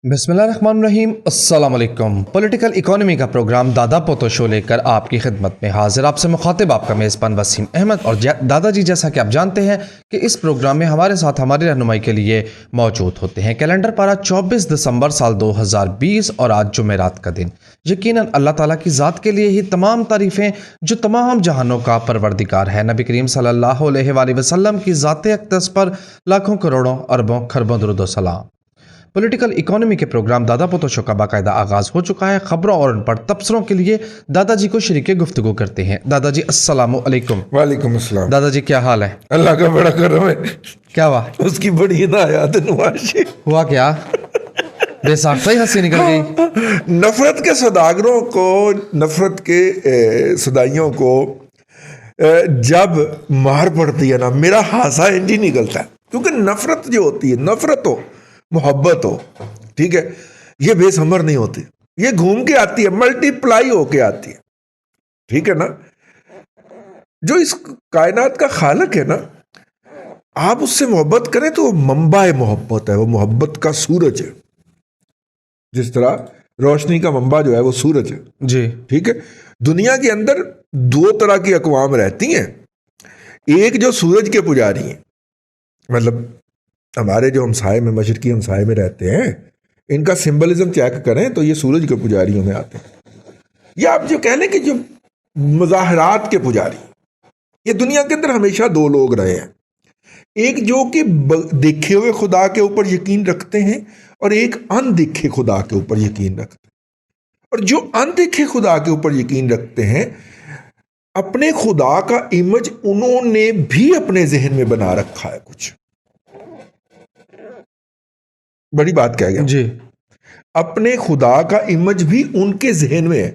बिस्मिल्लाहिर्रहमानिर्रहीम अस्सलाम वालेकुम। पॉलिटिकल इकोनॉमी का प्रोग्राम दादा पोतो शो लेकर आपकी खिदमत में हाजिर। आपसे मुखातिब आपका मेज़बान वसीम अहमद। और दादाजी, जैसा कि आप जानते हैं कि इस प्रोग्राम में हमारे साथ हमारी रहनुमाई के लिए मौजूद होते हैं। कैलेंडर पारा 24 दिसंबर साल 2020 और आज जुमेरात का दिन। यकीनन अल्लाह ताला की ज़ात के लिए ही तमाम तारीफ़ें जो तमाम जहानों का परवरदिगार है। नबी करीम सल्लल्लाहु अलैहि वसल्लम की ज़ात अक़दस पर लाखों करोड़ों अरबों खरबों दुरूद व सलाम। पॉलिटिकल इकोनॉमी के प्रोग्राम दादा पोतो शो का बाकायदा आगाज़ हो चुका है। खबरों और उन पर तबसरों के लिए दादाजी को शरीके गुफ्तगू करते हैं। दादाजी अस्सलामु अलैकुम। वालेकुम अस्सलाम। दादाजी क्या हाल है? अल्लाह का बड़ा करम है। क्या हुआ? उसकी बड़ी इनायत नवाज़ी। हुआ क्या? बेसाख्ता ही हंसी निकल गई। नफरत के सौदागरों को, नफरत के सदाइयों को जब मार पड़ती है ना, मेरा हासा इंज ही निकलता है। क्योंकि नफरत जो होती है, नफरत हो मोहब्बत हो, ठीक है, ये बेसमर नहीं होती, ये घूम के आती है, मल्टीप्लाई होके आती है, ठीक है ना। जो इस कायनात का खालिक है ना, आप उससे मोहब्बत करें तो वो मंबा मोहब्बत है, वो मोहब्बत का सूरज है। जिस तरह रोशनी का मंबा जो है वो सूरज है जी, ठीक है। दुनिया के अंदर दो तरह की अकवाम रहती हैं। एक जो सूरज के पुजारी हैं, मतलब हमारे जो हमसाए में, मशरकी हमसाए में रहते हैं, इनका सिंबलिज्म चेक करें तो ये सूरज के पुजारियों में आते हैं। या आप जो कह लें कि जो मुजाहरात के पुजारी, ये दुनिया के अंदर हमेशा दो लोग रहे हैं। एक जो कि देखे हुए खुदा के ऊपर यकीन रखते हैं और एक अनदेखे खुदा के ऊपर यकीन रखते हैं। और जो अनदेखे खुदा के ऊपर यकीन रखते हैं, अपने खुदा का इमेज उन्होंने भी अपने जहन में बना रखा है। कुछ बड़ी बात कह गया जी। अपने खुदा का इमेज भी उनके जहन में है,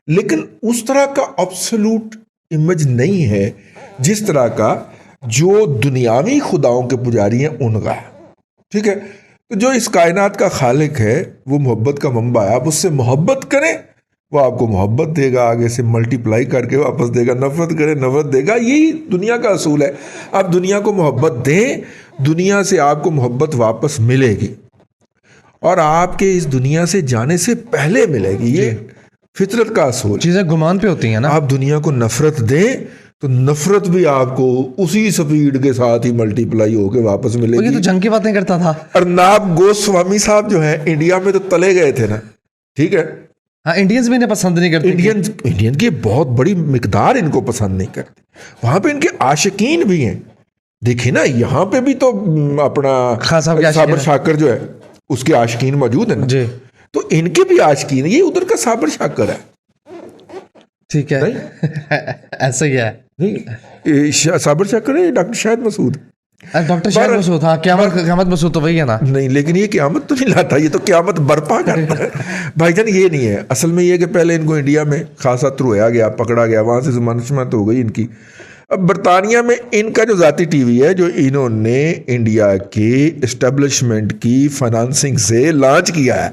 लेकिन उस तरह का एब्सोल्यूट इमेज नहीं है जिस तरह का जो दुनियावी खुदाओं के पुजारी हैं उनका है, ठीक है। तो जो इस कायनात का खालिक है वो मोहब्बत का मंबा है। आप उससे मोहब्बत करें, वो आपको मोहब्बत देगा, आगे से मल्टीप्लाई करके वापस देगा। नफरत करें, नफरत देगा। यही दुनिया का असूल है। आप दुनिया को मोहब्बत दें, दुनिया से आपको मोहब्बत वापस मिलेगी और आपके इस दुनिया से जाने से पहले मिलेगी। ये फितरत का असूल। चीजें गुमान पे होती हैं ना। आप दुनिया को नफरत दें तो नफरत भी आपको उसी स्पीड के साथ ही मल्टीप्लाई होकर वापस मिलेगी। ये तो जंग की बातें करता था। अर्नाब गोस्वामी साहब जो है इंडिया में तो तले गए थे ना, ठीक है। हाँ, इंडियंस भी इन्हें पसंद नहीं करते। इंडियन की बहुत बड़ी मिकदार इनको पसंद नहीं करते। वहां पे इनके आशिकीन भी हैं। देखिए ना, यहाँ पे भी तो अपना साबर शाकर जो है उसके आशिकीन मौजूद है ना जी। तो इनके भी आशिकीन, ये उधर का साबर शाकर है, ठीक है। ऐसा ही है। नहीं, साबर शाकर है डॉक्टर शाहिद मसूद। डॉक्टर शाहिद मसूद, हाँ। क़यामत मसूद तो वही है ना। नहीं, लेकिन ये क़यामत तो नहीं लाता, ये तो क़यामत बर्पा करता है। भाईजान ये नहीं है। असल में ये कि पहले इनको इंडिया में खासा रोया गया, पकड़ा गया, वहां से जमानत हो गई इनकी। अब बरतानिया में इनका जो ज़ाती टीवी है, जो इन्होंने इंडिया के एस्टेब्लिशमेंट की फाइनेंसिंग से लॉन्च किया है।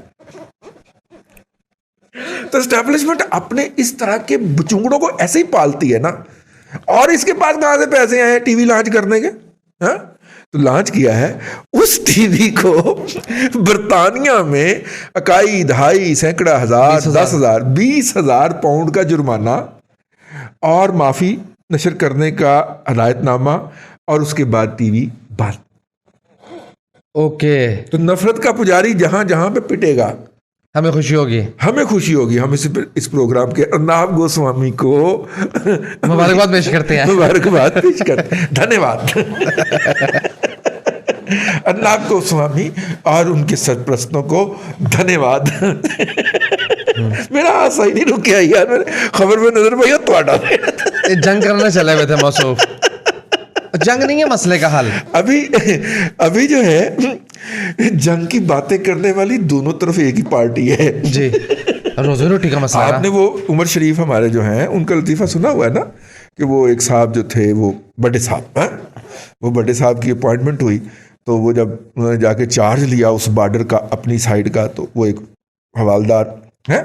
तो एस्टेब्लिशमेंट अपने इस तरह के बुचुंगड़ों को ऐसे ही पालती है ना। और इसके पास कहां से पैसे आए टीवी लॉन्च करने के? हाँ, तो लॉन्च किया है उस टीवी को बरतानिया में इकाई, दहाई, सैकड़ा, हजार, 10,000, 20,000 पाउंड का जुर्माना और माफी नशर करने का हदायतनामा, और उसके बाद टीवी बंद। ओके। तो नफरत का पुजारी जहां जहां पे पिटेगा, हमें खुशी होगी, हमें खुशी होगी। हम इस प्रोग्राम के अर्नाब गोस्वामी को मुबारकबाद पेश करते हैं। मुबारकबाद पेश करते हैं। धन्यवाद अर्नाब गोस्वामी और उनके सरप्रस्तों को धन्यवाद। मेरा हासा ही नहीं रुक यार, मैंने खबर में नजर भैया तो जंग करने चले हुए थे मौसूफ। जंग नहीं है मसले का हल। अभी जो है जंग की बातें करने वाली दोनों तरफ एक ही पार्टी है जी। रोजी रोटी का मसला। आपने वो उमर शरीफ हमारे जो हैं उनका लतीफ़ा सुना हुआ है ना, कि वो एक साहब जो थे, वो बड़े साहब, वो बड़े साहब की अपॉइंटमेंट हुई, तो वो जब उन्होंने जाके चार्ज लिया उस बॉर्डर का अपनी साइड का, तो वो एक हवालदार है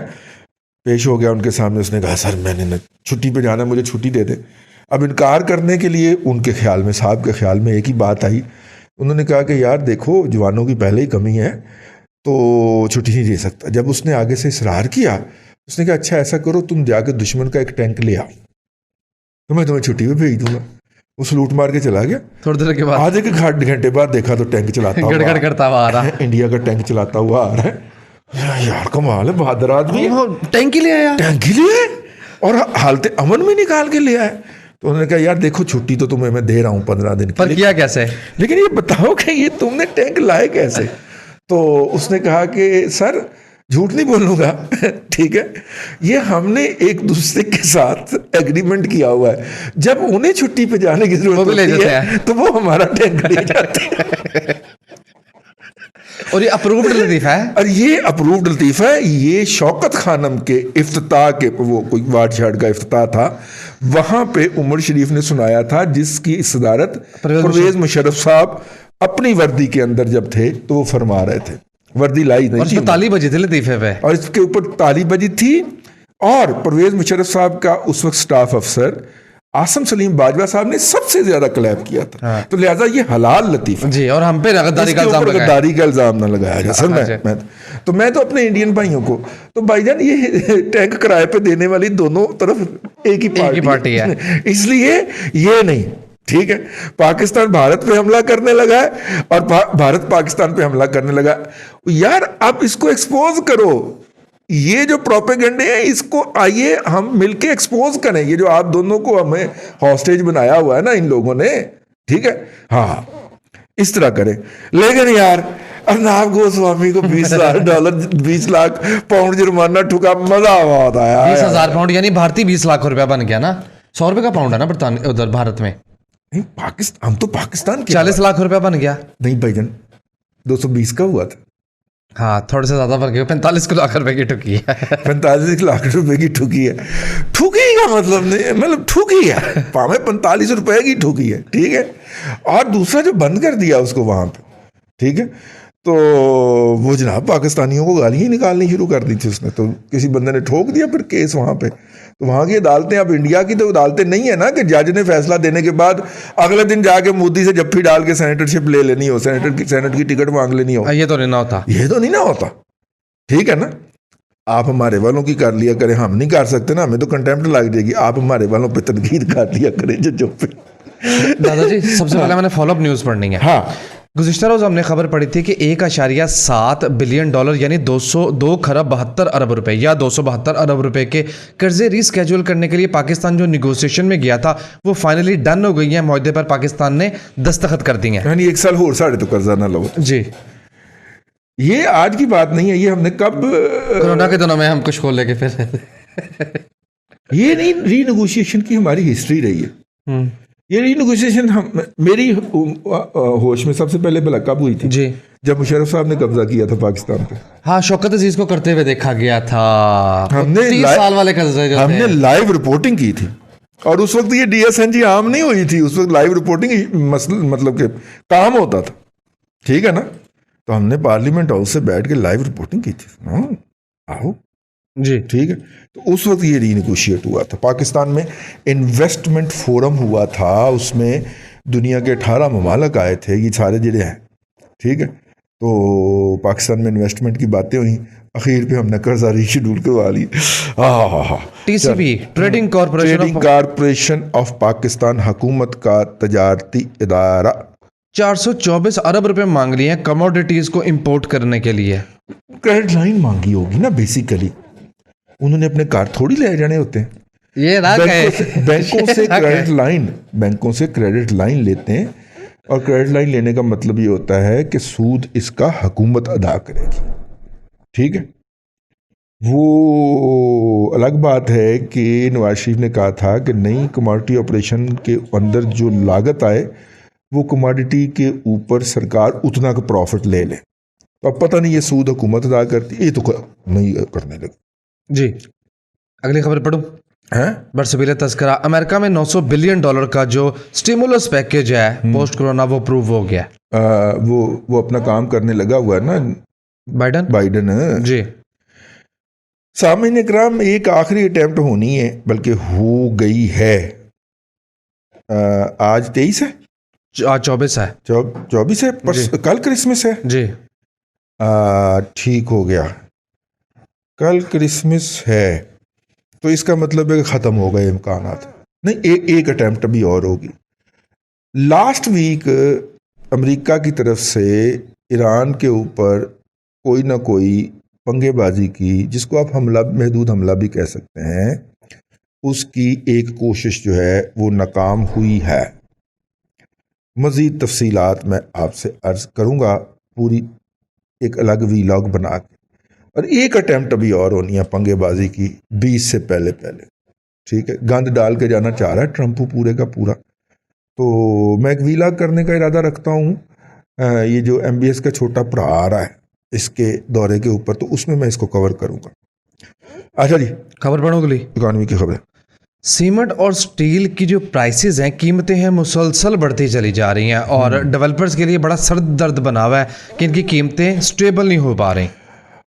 पेश हो गया उनके सामने। उसने कहा, सर मैंने ना छुट्टी पे जाना, मुझे छुट्टी दे दे। अब इनकार करने के लिए उनके ख्याल में, साहब के ख्याल में एक ही बात आई। उन्होंने कहा कि यार देखो, जवानों की पहले ही कमी है, तो छुट्टी नहीं दे सकता। जब उसने आगे से इसरार किया, उसने कहा अच्छा ऐसा करो, तुम जाके दुश्मन का एक टैंक ले आओ तो मैं तुम्हें छुट्टी पे भेज दूंगा। वो सलूट मार के चला गया। थोड़ी देर के बाद आधे के घंटे बाद देखा तो टैंक चलाता हुआ गड़गड़ करता हुआ आ रहा है, इंडिया का टैंक चलाता हुआ आ रहा है। यार कमाल है, बहादुर आदमी है। वो टैंक ही ले आया। टैंक ही ले आए और हालत अमन में निकाल के ले आए। तो उन्होंने कहा यार देखो छुट्टी तो तुम्हें मैं दे रहा हूँ 15 दिन की, पर किया कैसे? लेकिन ये बताओ कि ये तुमने टैंक लाए कैसे? तो उसने कहा कि सर झूठ नहीं बोलूंगा ठीक है, ये हमने एक दूसरे के साथ एग्रीमेंट किया हुआ है, जब उन्हें छुट्टी पे जाने की जरूरत होती है तो वो हमारा टैंक ले जाते हैं। और ये अप्रूव्ड लतीफ़ा है। और ये अप्रूव्ड लतीफ़ा है। ये शौकत खानम के इफ्तिताह के, वो कोई वाट शाट का इफ्तिताह था, वहां पे उमर शरीफ ने सुनाया था, जिसकी सदारत परवेज मुशर्रफ साहब अपनी वर्दी के अंदर जब थे तो वो फरमा रहे थे। वर्दी लाई नहीं थी, ताली बजी थी लतीफ़े पे, और इसके ऊपर ताली बजी थी। और परवेज मुशर्रफ साहब का उस वक्त स्टाफ अफसर आसम सलीम बाजवा साहब ने सबसे ज्यादा क्लैप किया था। हाँ। तो लिहाजा ये हलाल लतीफ़ा जी, और हम पे गद्दारी का इल्जाम ना लगाया जाए। सर मैं तो अपने इंडियन भाइयों को, तो भाईजान ये टैंक किराए पे देने वाली दोनों तरफ एक ही पार्टी है इसलिए ये नहीं, ठीक है। पाकिस्तान भारत पे हमला करने लगा है और भारत पाकिस्तान पे हमला करने लगा। यार अब इसको एक्सपोज करो, ये जो प्रोपेगेंडे हैं इसको आइए हम मिलके एक्सपोज करें। ये जो आप दोनों को हमें हॉस्टेज बनाया हुआ है ना इन लोगों ने, ठीक है, हाँ इस तरह करें। लेकिन यार अर्नाब गोस्वामी को $20,000 $20 लाख जुर्माना ठुका, मजा बहुत आया। 20,000 पाउंड यानी भारतीय 20 लाख रुपया बन गया ना। 100 रुपए का पाउंड है ना बरतानिया उधर भारत में। पाकिस्तान, हम तो पाकिस्तान के 40 लाख रुपया बन गया। नहीं भाईजान 220 का हुआ था। हाँ थोड़े से ज्यादा बन गया। 45 लाख रुपए की ठुकी है। 45 लाख रुपए की ठुकी है। ठुकी का मतलब नहीं, मतलब ठुकी है, पावे 45 रुपए की ठुकी है, ठीक है। और दूसरा जो बंद कर दिया उसको वहां पे, ठीक है, तो वो जनाब पाकिस्तानियों को गालियां निकालनी शुरू कर दी थी उसने। तो किसी बंदे ने ठोक दिया फिर केस वहां पे। तो वहां की अदालतें, अब इंडिया की तो अदालतें नहीं है ना कि जज ने फैसला देने के बाद अगले दिन जाके मोदी से जफ्फी डाल के सेनेटरशिप ले लेनी हो, सेनेट की टिकट मांग लेनी हो। ये तो नहीं ना होता, ये तो नहीं ना होता, ठीक है ना। आप हमारे वालों की कर लिया करें, हम नहीं कर सकते ना, हमें तो कंटेम्प्ट लग जाएगी। आप हमारे वालों पे तनकीद कर लिया करें जजों पे। दादाजी सबसे पहले मैंने फॉलोअप न्यूज पढ़नी है। हाँ, गुज़िश्ता रोज़ हमने खबर पढ़ी थी कि $1.7 बिलियन यानी 202 खरब 72 अरब रुपए या 272 अरब रुपए के कर्जे रीस्केड्यूल करने के लिए पाकिस्तान जो निगोशिएशन में गया था वो फाइनली डन हो गई है। मुआहदे पर पाकिस्तान ने दस्तखत कर दिए हैं। यानी 1 साल और साढ़े तो कर्जा ना लो जी। ये आज की बात नहीं है, ये हमने कब कोरोना के दिनों में हम कुछ खोल लेके फिर ये नहीं, रीनेगोशिएशन की हमारी हिस्ट्री रही है। ये रीनेगोशिएशन हम मेरी होश में सबसे पहले भला कब हुई थी? जी, जब मुशर्रफ साहब ने कब्जा किया था पाकिस्तान पे। हाँ, शौकत अजीज को करते हुए देखा गया था। हमने 30 साल वाले कर्जे जो हमने लाइव रिपोर्टिंग की थी और उस वक्त ये DSNG आम नहीं हुई थी। उस वक्त लाइव रिपोर्टिंग मतलब के काम होता था, ठीक है ना। तो हमने पार्लियामेंट हाउस से बैठ के लाइव रिपोर्टिंग की थी। हाँ आओ जी, ठीक है। तो उस वक्त ये रीनेगोशिएट हुआ था। पाकिस्तान में इन्वेस्टमेंट फोरम हुआ था, उसमें दुनिया के 18 ममालक आए थे, ये सारे जिले हैं, ठीक है। तो पाकिस्तान में इन्वेस्टमेंट की बातें हुई, आखिर पे हमने कर्जा रीशेड्यूल करवा ली। TCP trading corporation of Pakistan हुकूमत का तजारती इदारा 424 अरब रुपए मांग लिए हैं कमोडिटीज को इंपोर्ट करने के लिए। क्रेडिट लाइन मांगी होगी ना, बेसिकली उन्होंने अपने कार थोड़ी ले जाने होते हैं। ये बैंकों से क्रेडिट लाइन लेते हैं और क्रेडिट लाइन लेने का मतलब ये होता है कि सूद इसका हुकूमत अदा करेगी, ठीक है। वो अलग बात है कि नवाज शरीफ ने कहा था कि नई कमोडिटी ऑपरेशन के अंदर जो लागत आए वो कमोडिटी के ऊपर सरकार उतना का प्रॉफिट ले ले। तो अब पता नहीं ये सूद हुकूमत अदा करती, ये तो नहीं करने लगे। जी, अगली खबर पढ़ूं। बरसबील तस्करा, अमेरिका में $900 बिलियन का जो स्टिमुलस पैकेज है पोस्ट कोरोना वो अप्रूव हो गया। वो अपना काम करने लगा हुआ है ना बाइडन जी। सामईन इकराम, एक आखिरी अटेम्प्ट होनी है, बल्कि हो गई है। आज 23 है, आज 24 है। 24 है, कल क्रिसमस है जी। ठीक हो गया, कल क्रिसमस है, तो इसका मतलब है कि ख़त्म हो गए इम्कानात। नहीं, एक अटैम्प्ट अभी और होगी। लास्ट वीक अमेरिका की तरफ से ईरान के ऊपर कोई ना कोई पंगेबाजी की, जिसको आप हमला, महदूद हमला भी कह सकते हैं, उसकी एक कोशिश जो है वो नाकाम हुई है। मज़ीद तफसीलात मैं आपसे अर्ज़ करूँगा पूरी एक अलग वीलॉग बना के। और एक अटैम्प्ट अभी और होनी है पंगेबाजी की 20 से पहले पहले, ठीक है। गंद डाल के जाना चाह रहा है ट्रंप पूरे का पूरा। तो मैं एक वीलॉग करने का इरादा रखता हूँ। ये जो MBS का छोटा भरा आ रहा है इसके दौरे के ऊपर, तो उसमें मैं इसको कवर करूँगा। अच्छा जी, खबर पढ़ो अगली। इकॉनमी की खबर। सीमेंट और स्टील की जो प्राइसेस हैं, कीमतें हैं, मुसलसल बढ़ती चली जा रही हैं और डेवलपर्स के लिए बड़ा सर दर्द बना हुआ है कि इनकी कीमतें स्टेबल नहीं हो पा रही।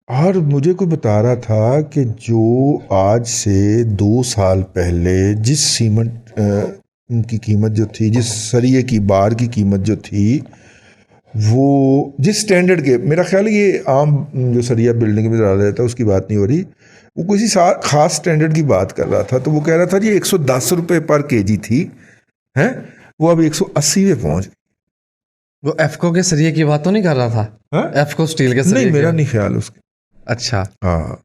और मुझे कोई बता रहा था कि जो आज से 2 साल पहले जिस सीमेंट की कीमत जो थी, जिस सरिये की बार की कीमत जो थी, वो जिस स्टैंडर्ड के, मेरा ख्याल है ये आम जो सरिया बिल्डिंग में डाला जाता है उसकी बात नहीं हो रही, वो किसी खास स्टैंडर्ड की बात कर रहा था। तो वो कह रहा था जी 110 रुपये पर केजी थी, हैं, वो अब 180 पे पहुंच गई। वो एफको के सरिये की बात तो नहीं कर रहा था? हाँ? एफको स्टील के सरिये नहीं, मेरा की? नहीं ख्याल उसके। अच्छा, हाँ,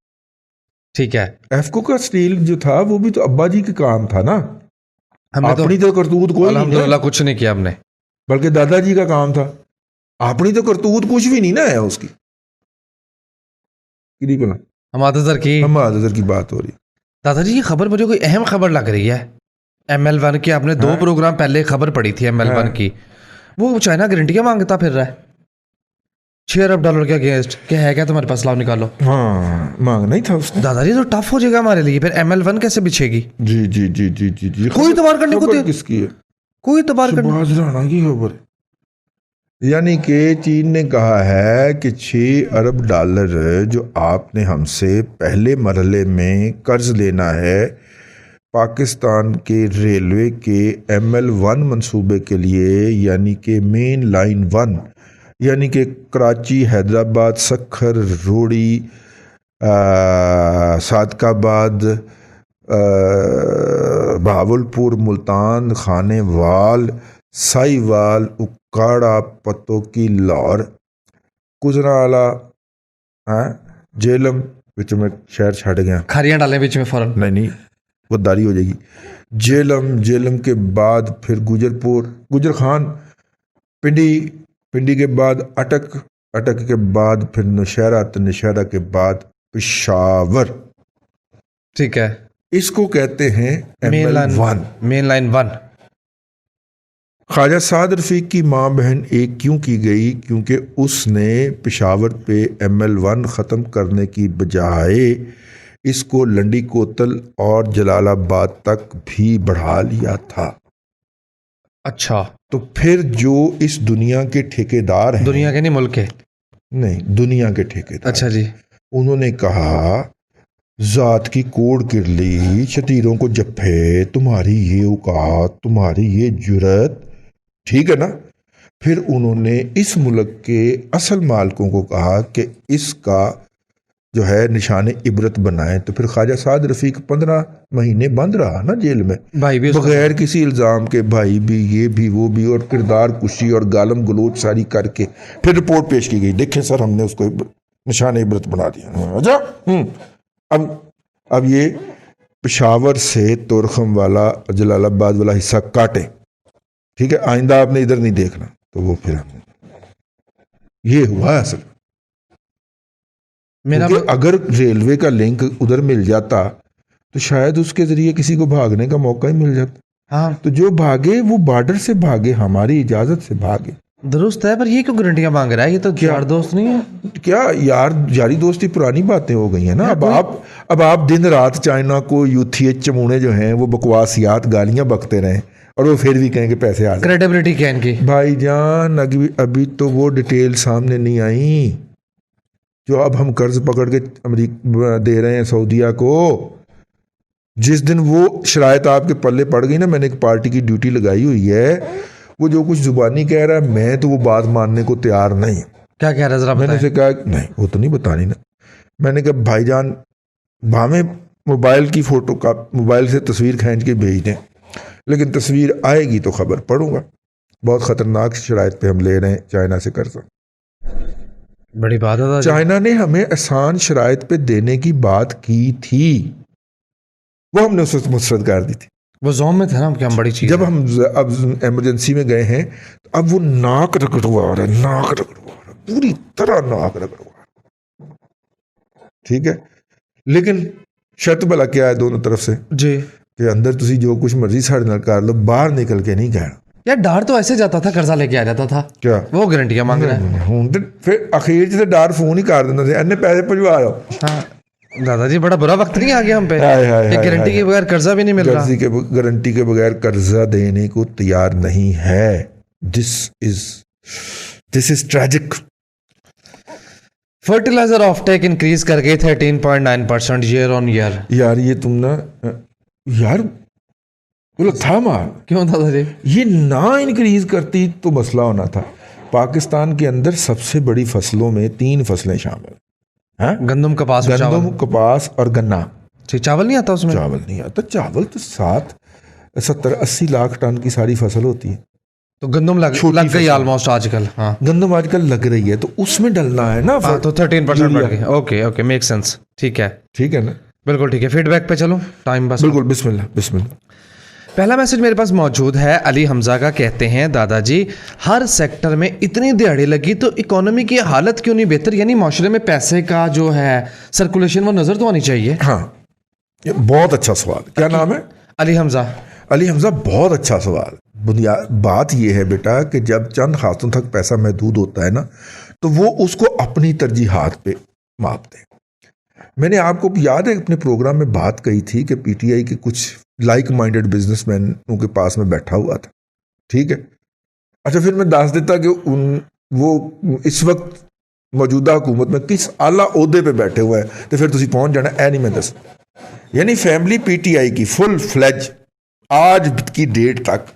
ठीक है। एफको का स्टील जो था वो भी तो अब्बा जी के काम था ना, हमने अपनी तो करतूत कोई नहीं अल्हम्दुलिल्लाह है, कुछ नहीं किया हमने, बल्कि दादाजी का काम था। अपनी तो करतूत कुछ भी नहीं ना है उसकी। हम आदर की हम आदर की बात हो रही। दादाजी ये खबर मुझे कोई अहम खबर लग रही है। ML1 की आपने 2 प्रोग्राम पहले खबर पड़ी थी ML1 की, वो चाइना गारंटियां मांगता फिर रहा है $6 अरब के अगेंस्ट। क्या है, क्या तुम्हारे पास, लाओ निकालो। हाँ, मांगना ही था उसने। दादाजी तो टफ हो जाएगा हमारे लिए, फिर ML1 कैसे बिछेगी? जी जी जी जी जी जी। कोई इतबार करने को खबर दे, किसकी है? कोई इतबार करने। सुभाष राणा की खबर है। यानी कि चीन ने कहा है कि $6 अरब जो आपने हमसे पहले मरहले में कर्ज लेना है पाकिस्तान के रेलवे के ML1 मंसूबे के लिए, यानी कि मेन लाइन 1, यानी कि कराची, हैदराबाद, सखर, रोड़ी, सादकाबाद, बहावलपुर, मुल्तान, खानेवाल, साहिवाल, उकाड़ा, पतोकी, लाहौर, गुजरावाला, जेलम, विच में शहर छड़ गया, खारियां डालें बीच में फौरन। नहीं गद्दारी हो जाएगी। जेलम के बाद फिर गुजरपुर, गुजर खान, पिंडी के बाद अटक के बाद फिर नौशहरा, तो नौशहरा के बाद पेशावर। ठीक है, इसको कहते हैं ML1, main line 1। Khawaja Saad Rafique की माँ बहन एक क्यों की गई? क्योंकि उसने पेशावर पे ML1 ख़त्म करने की बजाय इसको लंडी कोतल और जलालाबाद तक भी बढ़ा लिया था। अच्छा, तो फिर जो इस दुनिया के ठेकेदार हैं, दुनिया के नहीं, मुल्क के, नहीं दुनिया के ठेकेदार, अच्छा जी, उन्होंने कहा जात की कोड़ किरली, शतीरों को जफ्फे, तुम्हारी ये औकात, तुम्हारी ये जुरत, ठीक है ना। फिर उन्होंने इस मुल्क के असल मालिकों को कहा कि इसका जो है निशान इबरत बनाएं। तो फिर ख्वाजा साद रफीक 15 महीने बंद रहा ना जेल में, भाई भी बगैर किसी इल्ज़ाम के, भाई भी, ये भी, वो भी, और किरदार कुशी और गालम गलोच सारी करके फिर रिपोर्ट पेश की गई, देखें सर हमने उसको निशान इबरत बना दिया। अच्छा, अब ये पेशावर से तुरखम वाला, जलालाबाद वाला हिस्सा काटे, ठीक है, आइंदा आपने इधर नहीं देखना। तो वो फिर ये हुआ असल। क्योंकि अगर रेलवे का लिंक उधर मिल जाता तो शायद उसके जरिए किसी को भागने का मौका ही मिल जाता। हाँ, तो जो भागे वो बॉर्डर से भागे, हमारी इजाजत से भागे। दुरुस्त है, पर ये क्यों गारंटियां मांग रहा है? ये तो यार दोस्त नहीं है। क्या यारी दोस्ती पुरानी बातें हो गई है ना। अब आप दिन रात चाइना को यूथी चमूने जो हैं वो बकवासियात गालियां बकते रहें और वो फिर भी कहें कि पैसे आ जाए। क्रेडिबिलिटी क्या इनकी? भाईजान अभी तो वो डिटेल सामने नहीं आई जो अब हम कर्ज पकड़ के अमेरिका दे रहे हैं सऊदीया को। जिस दिन वो शरायत आपके पल्ले पड़ गई ना, मैंने एक पार्टी की ड्यूटी लगाई हुई है, वो जो कुछ जुबानी कह रहा है मैं तो वो बात मानने को तैयार नहीं। क्या कह रहे हैं जरा मैंने बताएं। उसे कहा नहीं वो तो नहीं बतानी ना। मैंने कहा भाईजान भावें मोबाइल की फोटो का मोबाइल से तस्वीर खींच के भेज दें, लेकिन तस्वीर आएगी तो खबर पढ़ूंगा। बहुत ख़तरनाक शराइत पे हम ले रहे हैं चाइना से कर्जा। बड़ी बात है दादाजी। चाइना ने हमें आसान शराइत पे देने की बात की थी, वो हमने उसे मुस्तरद कर दी थी। वो जोम में थे ना कि हम बड़ी चीज जब है। हम अब इमरजेंसी में गए हैं तो अब वो नाक रगड़वा रहा है, नाक रगड़वा रहा है, पूरी तरह नाक रगड़वा रहा है। ठीक है, लेकिन शर्त भला क्या है दोनों तरफ से जी कि अंदर तुसी जो कुछ मर्जी साढ़े नाल कर लो, बाहर निकल के नहीं कहना। यार डार तो ऐसे जाता था, कर्जा लेके आ जाता था, क्या वो गारंटियां मांग रहा है। ਹੁਣ ਤੇ ਫਿਰ ਅਖੀਰ 'ਚ ਤੇ ਡਰ ਫੋਨ ਹੀ ਕਰ ਦਿੰਦਾ ਸੀ, ਇੰਨੇ ਪੈਸੇ ਭਜਵਾ ਲਓ। हाँ दादाजी बड़ा बुरा वक्त नहीं आ गया हम पे, हाय, हाय, एक हाय, गारंटी के बगैर कर्जा भी नहीं मिल रहा। गारंटी के बगैर कर्जा देने को तैयार नहीं है। This is tragic. Fertilizer offtake increase कर गई 13.9% ईयर ऑन ईयर। यार ये तुम ना यार बोला था मार, क्यों दादाजी? ये ना इंक्रीज करती तो मसला होना था। पाकिस्तान के अंदर सबसे बड़ी फसलों में 3 फसलें शामिल हैं, गंदम, कपास और चावल। गंदम, कपास और गन्ना। ठीक, चावल नहीं आता उसमें? चावल नहीं आता। चावल तो 70-80 लाख टन की सारी फसल होती है। तो गंदम लग गई फसल। ऑलमोस्ट आजकल। हाँ गंदम आजकल लग रही है तो उसमें डलना है ना। हाँ, तो 13% बढ़ यूरिया। गई। Okay okay, make sense. ठीक है, ठीक है ना, बिल्कुल ठीक है। फीडबैक पे चलो, टाइम बस। बिल्कुल। बिस्मिल्लाह बिस्मिल्लाह। पहला मैसेज मेरे पास मौजूद है, अली हमजा का। कहते हैं दादाजी हर सेक्टर में इतनी दिहाड़ी लगी तो इकोनॉमी की हालत क्यों नहीं बेहतर? यानी माशरे में पैसे का जो है सर्कुलेशन वो नज़र तो आनी चाहिए। हाँ, ये बहुत अच्छा सवाल। क्या नाम है? अली हमजा। अली हमजा, बहुत अच्छा सवाल। बुनियाद बात यह है बेटा कि जब चंद हाथों तक पैसा महदूद होता है ना तो वो उसको अपनी तरजीहात पे मापते हैं। मैंने आपको याद है अपने प्रोग्राम में बात कही थी कि पीटीआई के कुछ लाइक माइंडेड बिजनेसमैनों के पास में बैठा हुआ था। ठीक है, अच्छा फिर मैं दास देता कि वो इस वक्त मौजूदा हुकूमत में किस आला ओहदे पे बैठे हुए हैं तो फिर तुसी पहुंच जाना। ऐ नहीं मैं दस, यानी फैमिली पीटीआई की फुल फ्लेज आज की डेट तक,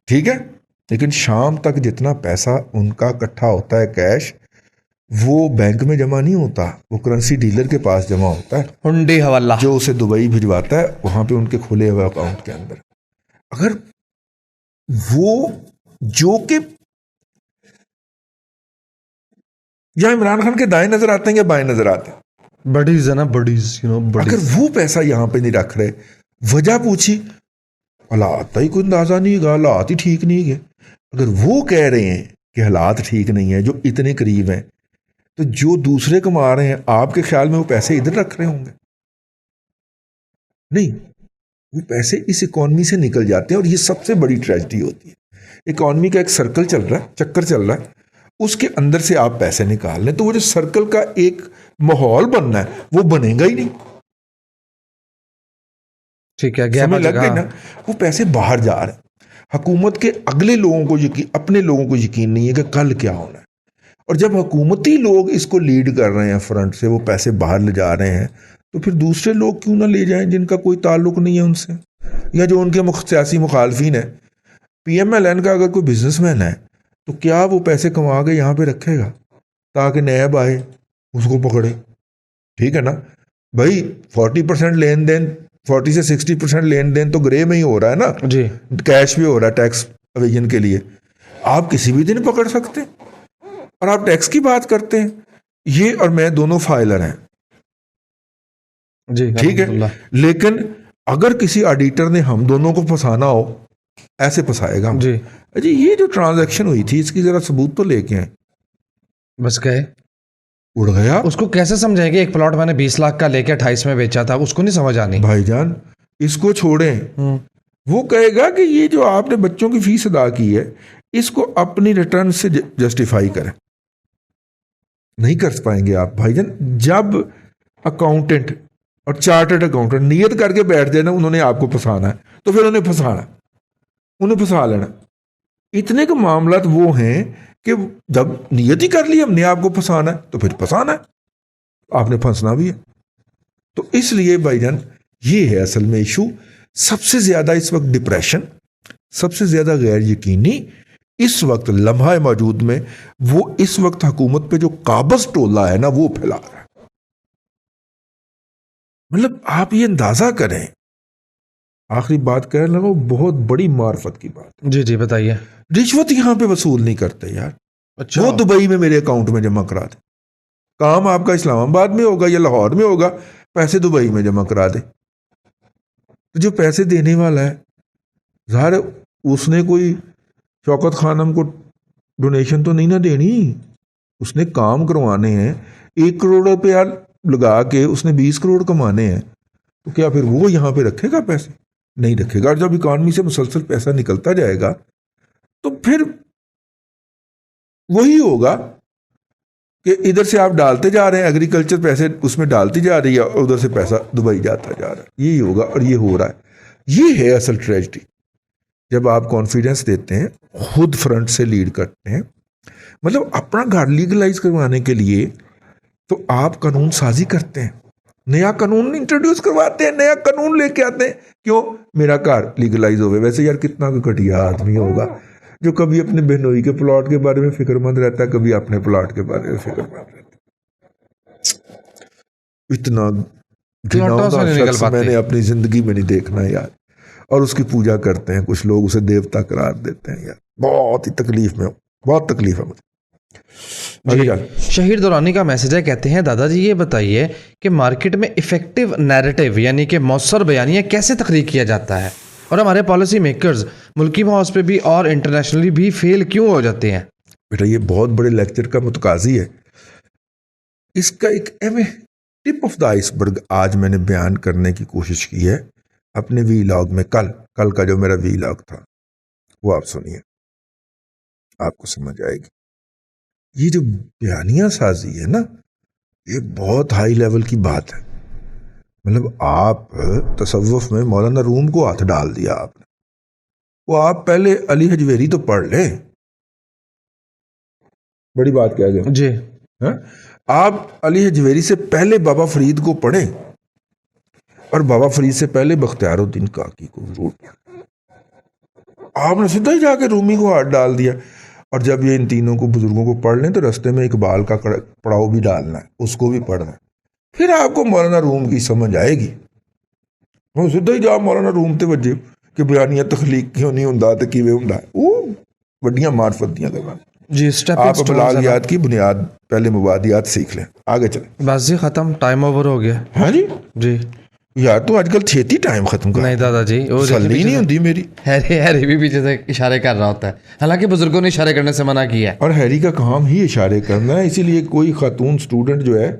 ठीक है, लेकिन शाम तक जितना पैसा उनका इकट्ठा होता है कैश, वो बैंक में जमा नहीं होता, वो करेंसी डीलर के पास जमा होता है, हुंडी हवाला, जो उसे दुबई भिजवाता है वहां पे उनके खुले हुए अकाउंट के अंदर। अगर वो जो कि या इमरान खान के दाएं नजर आते हैं या बाएं नजर आते हैं, बडीज है ना, बडीज, अगर वो पैसा यहां पे नहीं रख रहे, वजह पूछी, हालात ही कोई अंदाजा नहीं है, हालात ही ठीक नहीं है। अगर वो कह रहे हैं कि हालात ठीक नहीं है, जो इतने करीब हैं, तो जो दूसरे कमा रहे हैं, आपके ख्याल में वो पैसे इधर रख रहे होंगे? नहीं, वो पैसे इस इकॉनमी से निकल जाते हैं और ये सबसे बड़ी ट्रेजेडी होती है। इकॉनमी का एक सर्कल चल रहा है, चक्कर चल रहा है, उसके अंदर से आप पैसे निकाल लें तो वो जो सर्कल का एक माहौल बनना है वो बनेगा ही नहीं। ठीक है, समझ लग गई ना? वो पैसे बाहर जा रहे हैं। हुकूमत के अगले लोगों को यकीन, अपने लोगों को यकीन नहीं है कि कल क्या होना है। और जब हुकूमती लोग इसको लीड कर रहे हैं फ्रंट से, वो पैसे बाहर ले जा रहे हैं, तो फिर दूसरे लोग क्यों ना ले जाएं जिनका कोई ताल्लुक नहीं है उनसे, या जो उनके सियासी मुखालफिन है। PMLN का अगर कोई बिजनेसमैन है तो क्या वो पैसे कमा के यहाँ पे रखेगा ताकि नैब आए उसको पकड़े? ठीक है ना भाई, 40% लेन देन, 40 से 60% लेन देन तो ग्रे में ही हो रहा है ना जी, कैश भी हो रहा है टैक्स एवेजन के लिए। आप किसी भी दिन पकड़ सकते हैं और आप टैक्स की बात करते हैं। ये और मैं दोनों फाइलर हैं, जी, ठीक है, लेकिन अगर किसी ऑडिटर ने हम दोनों को फंसाना हो, ऐसे फंसाएगा हम। जी, अजी ये जो ट्रांजैक्शन हुई थी इसकी जरा सबूत तो लेके आए। बस गए। उड़ गया। उसको कैसे समझाएंगे? एक प्लॉट मैंने 20 लाख का लेके 28 में बेचा था, उसको नहीं समझ आनी। भाईजान इसको छोड़ें, वो कहेगा कि ये जो आपने बच्चों की फीस अदा की है इसको अपनी रिटर्न से जस्टिफाई करें। नहीं कर पाएंगे आप भाईजान। जब अकाउंटेंट और चार्टर्ड अकाउंटेंट नियत करके बैठ जाए ना उन्होंने आपको फंसाना है, तो फिर उन्हें फंसाना, उन्हें फंसा लेना। इतने के मामला वो हैं कि जब नियत ही कर ली हमने आपको फंसाना है तो फिर फंसाना है, आपने फंसना भी है। तो इसलिए भाईजान ये है असल में इशू। सबसे ज्यादा इस वक्त डिप्रेशन, सबसे ज्यादा गैर यकीनी इस वक्त लम्हा मौजूद में वो इस वक्त हुकूमत पे जो काबज टोला है ना वो फैला रहा है। मतलब आप ये अंदाजा करें, आखिरी बात कहने लगा, बहुत बड़ी मार्फत की बात। जी जी बताइए। रिश्वत यहां पे वसूल नहीं करते यार। अच्छा, वो दुबई में मेरे अकाउंट में जमा करा दे, काम आपका इस्लामाबाद में होगा या लाहौर में होगा, पैसे दुबई में जमा करा दे। तो जो पैसे देने वाला है, ज़ाहिर उसने कोई शौकत खानम को डोनेशन तो नहीं ना देनी, उसने काम करवाने हैं। 1 करोड़ रुपया लगा के उसने 20 करोड़ कमाने हैं, तो क्या फिर वो यहाँ पे रखेगा पैसे? नहीं रखेगा। और जब इकॉनमी से मुसलसल पैसा निकलता जाएगा तो फिर वही होगा कि इधर से आप डालते जा रहे हैं, एग्रीकल्चर पैसे उसमें डालती जा रही है और उधर से पैसा दुबई जाता जा रहा है। यही होगा और ये हो रहा है। ये है असल ट्रेजिडी। जब आप कॉन्फिडेंस देते हैं, खुद फ्रंट से लीड करते हैं, मतलब अपना घर लीगलाइज करवाने के लिए तो आप कानून साजी करते हैं, नया कानून इंट्रोड्यूस करवाते हैं, नया कानून लेके आते हैं। क्यों? मेरा घर लीगलाइज हो गया। वैसे यार कितना घटिया आदमी होगा जो कभी अपने बहनोई के प्लॉट के बारे में फिक्रमंद रहता है, कभी अपने प्लॉट के बारे में फिक्रमंद रहता है। इतना प्लॉटों से नहीं निकल शख्स पाते। मैंने अपनी जिंदगी में नहीं देखना यार। और उसकी पूजा करते हैं कुछ लोग, उसे देवता करार देते हैं यार। बहुत ही तकलीफ में हूं, बहुत तकलीफ है मुझे। आगे चल। शहीर दुरानी का मैसेज है, कहते हैं दादाजी ये बताइए कि मार्केट में इफेक्टिव नैरेटिव यानी कि मौसर बयानिया कैसे तख्लीक किया जाता है, और हमारे पॉलिसी मेकर्स मुल्की माहौल पे भी और इंटरनेशनली भी फेल क्यों हो जाते हैं? बेटा ये बहुत बड़े लेक्चर का मुतकाजी है। इसका एक टिप ऑफ द आइसबर्ग आज मैंने बयान करने की कोशिश की है अपने वीलॉग में। कल का जो मेरा वीलॉग था वो आप सुनिए, आपको समझ आएगी। ये जो बयानिया साजी है ना, ये बहुत हाई लेवल की बात है। मतलब आप तसव्वुफ में मौलाना रूम को हाथ डाल दिया आपने। वो आप पहले अली हजवेरी तो पढ़ लें, बड़ी बात क्या है जी। है? आप अली हजवेरी से पहले बाबा फरीद को पढ़ें और बाबा फरीद से पहले बख्तियारुद्दीन काकी को जरूर पढ़ें। आपने सीधा ही जाके रूमी को हाथ डाल दिया। और जब ये इन तीनों को बुजुर्गों को पढ़ लें तो रास्ते में इकबाल का पड़ाव भी डालना है, उसको भी पढ़ना है। फिर आपको मौलाना रूम की समझ आएगी। वो सीधा ही जाओ मौलाना रूम ते वजे कि बयानिया तखलीक क्यों नहीं हुंदा ते किवें हुंदा है। वो वड्डियां मार्फत दियां गल्लां। जी, आप बलागियात की बुनियाद पहले मुबादियात सीख लें। आगे चलें। बस जी, खत्म, टाइम ओवर हो गया। हाँ जी जी यार, तो आजकल छेती टाइम खत्म कर। नहीं दादाजी, वो सल्ली नहीं होती मेरी। हैरी भी पीछे से इशारे कर रहा होता है, हालांकि बुजुर्गों ने इशारे करने से मना किया है। और हैरी का काम ही इशारे करना है, इसीलिए कोई खातून स्टूडेंट जो है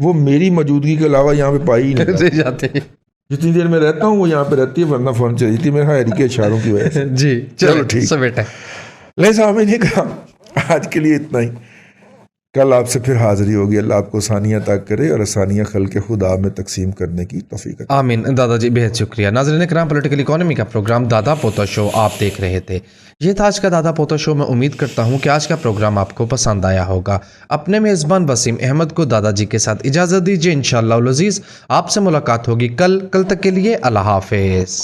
वो मेरी मौजूदगी के अलावा यहाँ पे पाई ही नहीं जाते। जितनी देर में रहता हूँ वो यहाँ पे रहती है, वरना फोन चली थी मेरा हैरी के इशारों की वजह से। जी चलो ठीक सब बेटा। ले साहब, ने कहा आज के लिए इतना ही। कल आपसे फिर हाजिरी होगी। अल्लाह आपको आसानियाँ अता करे और आसानियाँ खल्क़े खुदा में तकसीम करने की तौफीक अता। आमीन। दादाजी बेहद शुक्रिया। नाज़रीन किराम, पॉलिटिकल इकोनॉमी का प्रोग्राम दादा पोता शो आप देख रहे थे। ये था आज का दादा पोता शो। मैं उम्मीद करता हूँ कि आज का प्रोग्राम आपको पसंद आया होगा। अपने मेज़बान वसीम अहमद को दादाजी के साथ इजाज़त दीजिए। इंशाअल्लाह अज़ीज़ आपसे मुलाकात होगी कल तक के लिए अल्लाह हाफ़िज़।